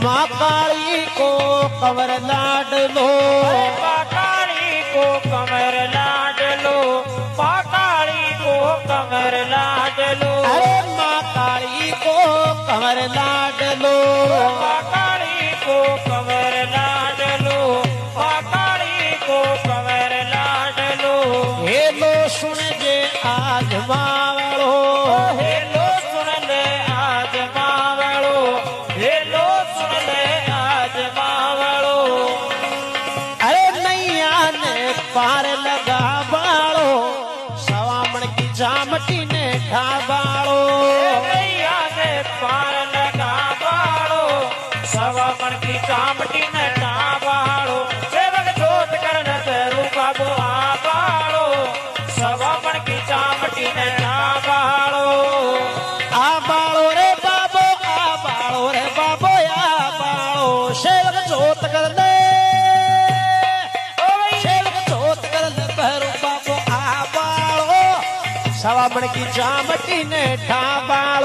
माँ काली को कंवर लाडलो, माँ काली को कंवर लाडलो, माँ काली को कंवर लाडलो, अरे माँ काली को कंवर लाडलो, माँ काली को कंवर लाडलो, माँ काली को कंवर लाडलो। हेलो सुन जे आज मावड़ो, हेलो सुन ले आज मावड़ो, हेलो सुन ले आज मावड़ो। अरे नैया ने पार लगा बाड़ो, सवामण की जामटी ने ढाबाड़ो, नैया ने पार लगा बाड़ो, सवामण की जामटी ने ढाबाड़ो। सेवक जोत करन तेरू बाबू आ बाड़ो, सवामण की जामटी ने ढाबाड़ो। आ बाड़ो रे बाबो, आ बाड़ो रे बाबो, आ बाड़ो सेवक जोत कर दे, सेवक जोत कर दे भैरू बाबो, आ बाड़ो सवामण की जामटी ने ढाबाड़ो।